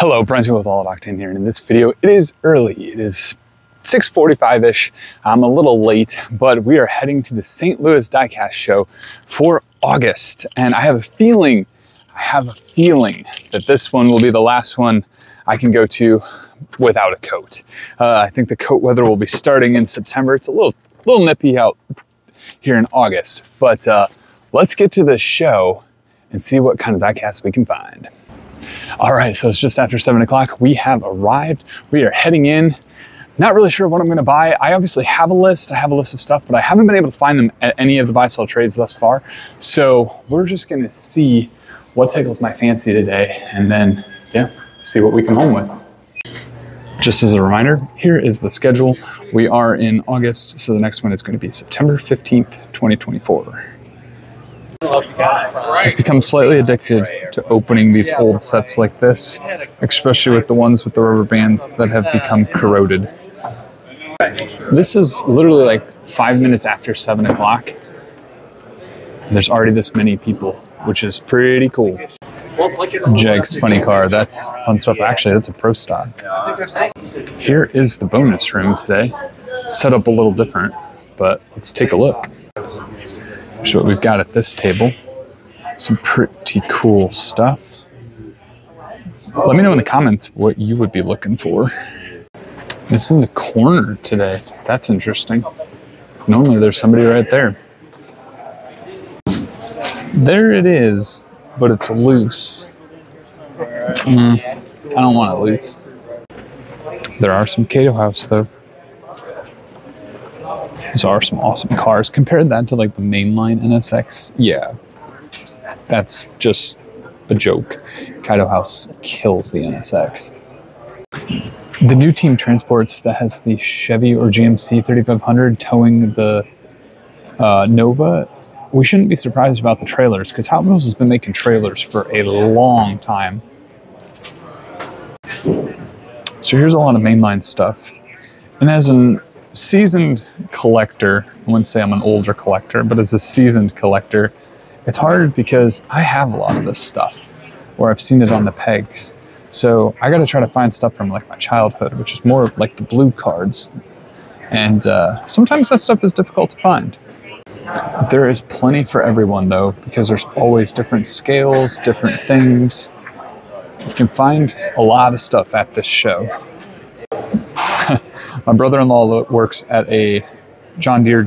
Hello, Brent with All Octane here, and in this video, it is early. It is 6:45-ish. I'm a little late, but we are heading to the St. Louis Diecast Show for August, and I have a feeling that this one will be the last one I can go to without a coat. I think the coat weather will be starting in September. It's a little nippy out here in August, but let's get to the show and see what kind of diecast we can find. All right, so it's just after 7 o'clock. We have arrived. We are heading in. Not really sure what I'm gonna buy. I obviously have a list. I have a list of stuff, but I haven't been able to find them at any of the buy-sell trades thus far. So we're just gonna see what tickles my fancy today and then, yeah, see what we come home with. Just as a reminder, here is the schedule. We are in August, so the next one is gonna be September 15th, 2024. I've become slightly addicted to opening these old sets like this, especially with the ones with the rubber bands that have become corroded. This is literally like 5 minutes after 7 o'clock. There's already this many people, which is pretty cool. Jag's funny car, that's fun stuff. Actually, that's a pro stock. Here is the bonus room today. Set up a little different, but let's take a look. Here's what we've got at this table. Some pretty cool stuff. Let me know in the comments what you would be looking for. It's in the corner today. That's interesting. Normally there's somebody right there. There it is, but it's loose. I don't want it loose. There are some Kaido House though. These are some awesome cars. Compared that to like the mainline NSX, yeah, that's just a joke. Kaido House kills the NSX. The new team transports that has the Chevy or GMC 3500 towing the Nova. We shouldn't be surprised about the trailers because Hot Wheels has been making trailers for a long time. So here's a lot of mainline stuff. And as an seasoned collector, I wouldn't say I'm an older collector, but as a seasoned collector, it's hard because I have a lot of this stuff or I've seen it on the pegs. So I got to try to find stuff from like my childhood, which is more of like the blue cards. And sometimes that stuff is difficult to find. There is plenty for everyone though, because there's always different scales, different things. You can find a lot of stuff at this show. My brother-in-law works at a John Deere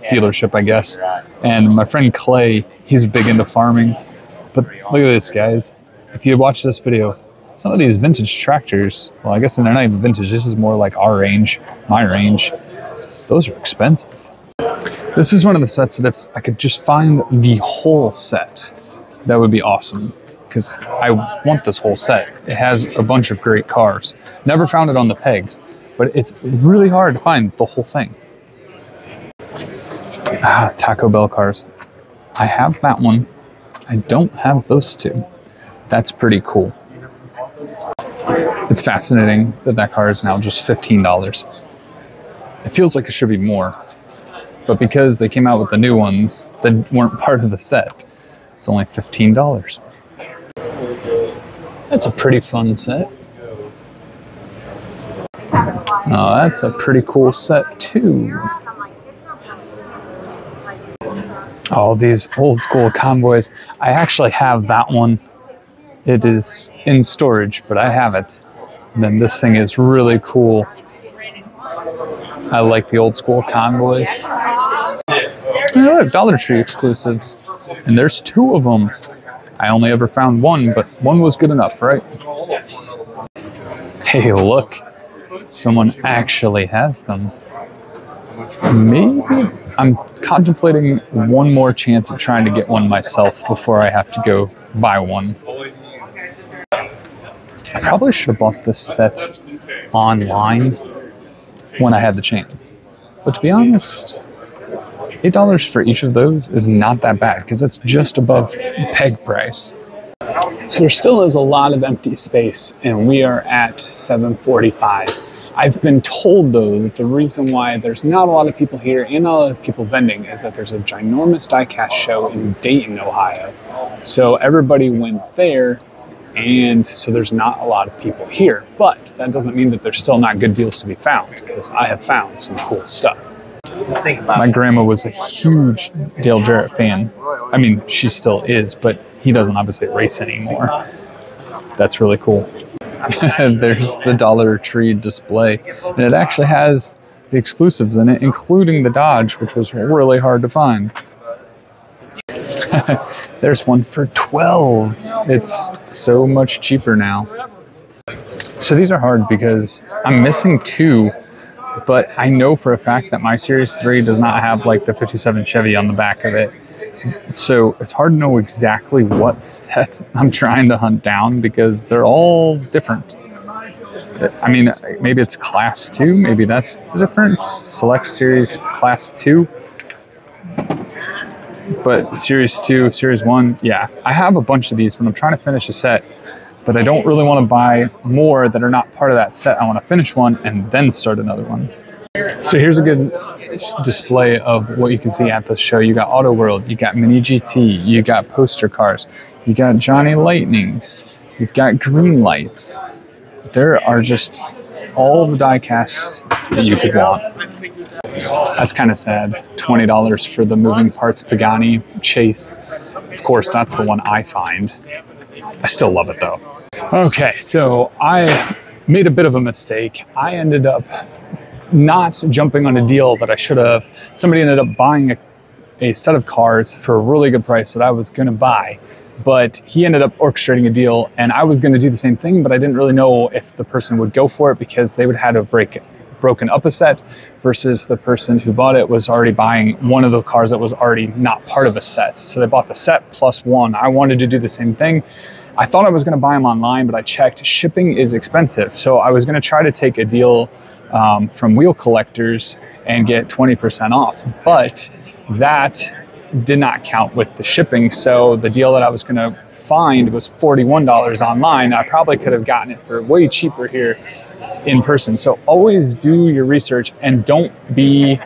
dealership, I guess. And my friend Clay, he's big into farming. But look at this, guys. If you watch this video, some of these vintage tractors, well, I guess they're not even vintage. This is more like our range, my range. Those are expensive. This is one of the sets that if I could just find the whole set, that would be awesome. Because I want this whole set. It has a bunch of great cars. Never found it on the pegs, but it's really hard to find the whole thing. Taco Bell cars. I have that one. I don't have those two. That's pretty cool. It's fascinating that that car is now just $15. It feels like it should be more, but because they came out with the new ones that weren't part of the set, it's only $15. That's a pretty fun set. Oh, that's a pretty cool set too. Oh, these old school convoys. I actually have that one. It is in storage, but I have it. And then this thing is really cool. I like the old school convoys. I have Dollar Tree exclusives, and there's 2 of them. I only ever found one, but one was good enough, right? Hey, look. Someone actually has them. Maybe I'm contemplating one more chance at trying to get one myself before I have to go buy one. I probably should have bought this set online when I had the chance. But to be honest, $8 for each of those is not that bad because it's just above peg price. So there still is a lot of empty space and we are at 7:45. I've been told though that the reason why there's not a lot of people here and not a lot of people vending is that there's a ginormous diecast show in Dayton, Ohio. So everybody went there and so there's not a lot of people here. But that doesn't mean that there's still not good deals to be found, because I have found some cool stuff. My grandma was a huge Dale Jarrett fan. I mean, she still is, but he doesn't obviously race anymore. That's really cool. There's the Dollar Tree display, and it actually has the exclusives in it, including the Dodge, which was really hard to find. There's one for $12. It's so much cheaper now. So these are hard because I'm missing two, but I know for a fact that my Series 3 does not have like the 57 Chevy on the back of it. So it's hard to know exactly what sets I'm trying to hunt down because they're all different. I mean, maybe it's Class 2, maybe that's the difference. Select Series Class 2. But Series 2, Series 1, yeah. I have a bunch of these, but I'm trying to finish a set. But I don't really want to buy more that are not part of that set. I want to finish one and then start another one. So here's a good display of what you can see at the show. You got Autoworld, you got Mini GT, you got poster cars, you got Johnny Lightnings, you've got Greenlights. There are just all the die casts that you could want. That's kind of sad. $20 for the moving parts Pagani Chase. Of course, that's the one I find. I still love it though. Okay, so I made a bit of a mistake. I ended up not jumping on a deal that I should have. Somebody ended up buying a set of cars for a really good price that I was going to buy, but he ended up orchestrating a deal, and I was going to do the same thing, but I didn't really know if the person would go for it because they would have had to broken up a set versus the person who bought it was already buying one of the cars that was already not part of a set. So they bought the set plus one. I wanted to do the same thing. I thought I was going to buy them online, but I checked. Shipping is expensive. So I was going to try to take a deal from Wheel Collectors and get 20% off, but that did not count with the shipping. So the deal that I was going to find was $41 online. I probably could have gotten it for way cheaper here in person. So always do your research and don't wait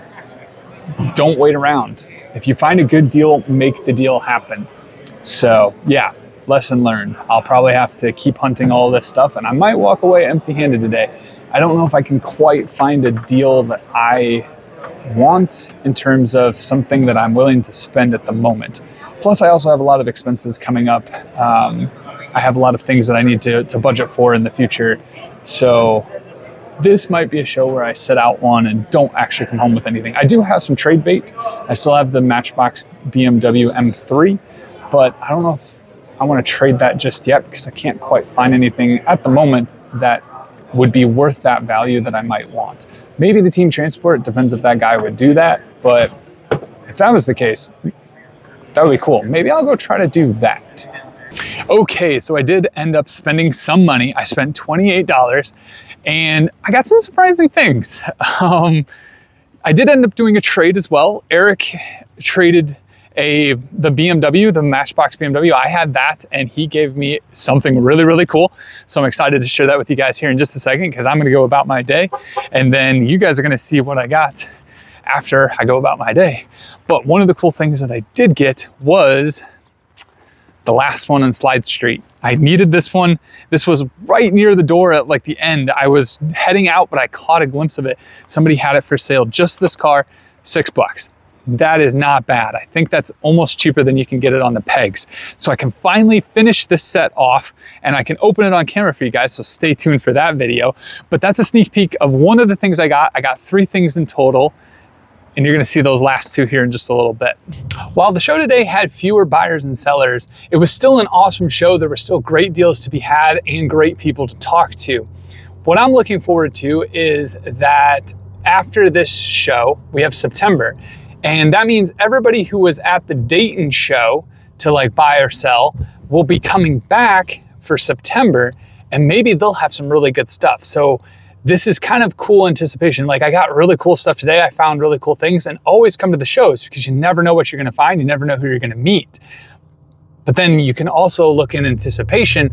around. If you find a good deal, make the deal happen. So yeah, lesson learned. I'll probably have to keep hunting all this stuff, and I might walk away empty-handed today. I don't know if I can quite find a deal that I want in terms of something that I'm willing to spend at the moment. Plus, I also have a lot of expenses coming up. I have a lot of things that I need to budget for in the future. So this might be a show where I set out one and don't actually come home with anything. I do have some trade bait. I still have the Matchbox BMW M3, but I don't know if I want to trade that just yet because I can't quite find anything at the moment that would be worth that value that I might want. Maybe the Team Transport, depends if that guy would do that, but if that was the case, that would be cool. Maybe I'll go try to do that. Okay, so I did end up spending some money. I spent $28 and I got some surprising things. I did end up doing a trade as well. Eric traded the BMW, the Matchbox BMW. I had that and he gave me something really, really cool. So I'm excited to share that with you guys here in just a second because I'm gonna go about my day and then you guys are gonna see what I got after I go about my day. But one of the cool things that I did get was the last one on Slide Street. I needed this one. This was right near the door at like the end. I was heading out, but I caught a glimpse of it. Somebody had it for sale, just this car, $6. That is not bad. I think that's almost cheaper than you can get it on the pegs. So I can finally finish this set off and I can open it on camera for you guys, so stay tuned for that video. But that's a sneak peek of one of the things I got. I got 3 things in total, and you're gonna see those last 2 here in just a little bit. While the show today had fewer buyers and sellers, it was still an awesome show. There were still great deals to be had and great people to talk to. What I'm looking forward to is that after this show, we have September. And that means everybody who was at the Dayton show to like buy or sell will be coming back for September, and maybe they'll have some really good stuff. So this is kind of cool anticipation. Like I got really cool stuff today. I found really cool things, and always come to the shows because you never know what you're gonna find. You never know who you're gonna meet. But then you can also look in anticipation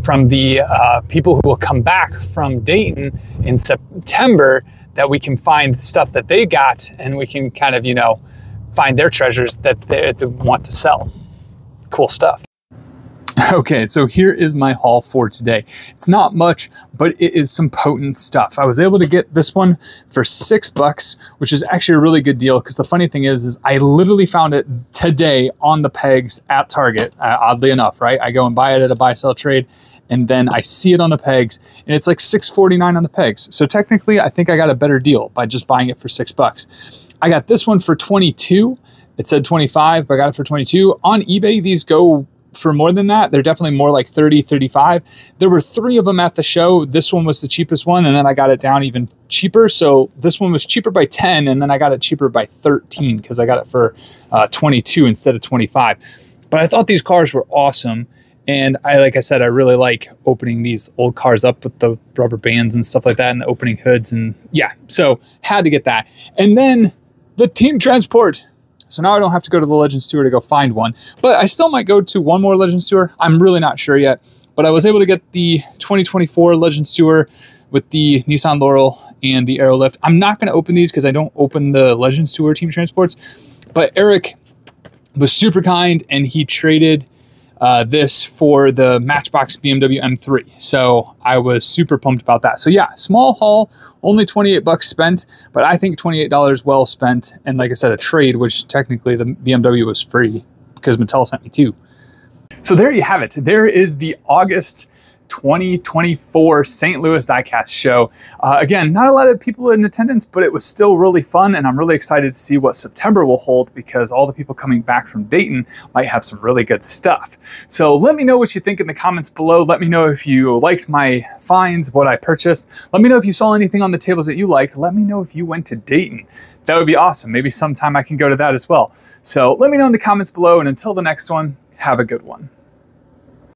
from the people who will come back from Dayton in September, that we can find stuff that they got and we can kind of, you know, find their treasures that they want to sell. Cool stuff. Okay, so here is my haul for today. It's not much, but it is some potent stuff. I was able to get this one for $6, which is actually a really good deal, because the funny thing is I literally found it today on the pegs at Target, oddly enough, right? I go and buy it at a buy, sell, trade, and then I see it on the pegs, and it's like $6.49 on the pegs. So technically, I think I got a better deal by just buying it for $6. I got this one for 22. It said 25, but I got it for 22. On eBay, these go for more than that. They're definitely more like 30, 35. There were 3 of them at the show. This one was the cheapest one, and then I got it down even cheaper. So this one was cheaper by 10, and then I got it cheaper by 13 because I got it for 22 instead of 25. But I thought these cars were awesome. And like I said, I really like opening these old cars up with the rubber bands and stuff like that, and the opening hoods, and yeah, so had to get that. And then the team transport. So now I don't have to go to the Legends Tour to go find one, but I still might go to one more Legends Tour. I'm really not sure yet, but I was able to get the 2024 Legends Tour with the Nissan Laurel and the Aerolift. I'm not going to open these because I don't open the Legends Tour team transports, but Eric was super kind and he traded this for the Matchbox BMW M3. So I was super pumped about that. So yeah, small haul, only $28 spent, but I think $28 well spent. And like I said, a trade, which technically the BMW was free because Mattel sent me 2. So there you have it. There is the August 2024 St. Louis Diecast Show. Again, not a lot of people in attendance, but it was still really fun, and I'm really excited to see what September will hold, because all the people coming back from Dayton might have some really good stuff. So let me know what you think in the comments below. Let me know if you liked my finds, what I purchased. Let me know if you saw anything on the tables that you liked. Let me know if you went to Dayton. That would be awesome. Maybe sometime I can go to that as well. So let me know in the comments below, and until the next one, have a good one.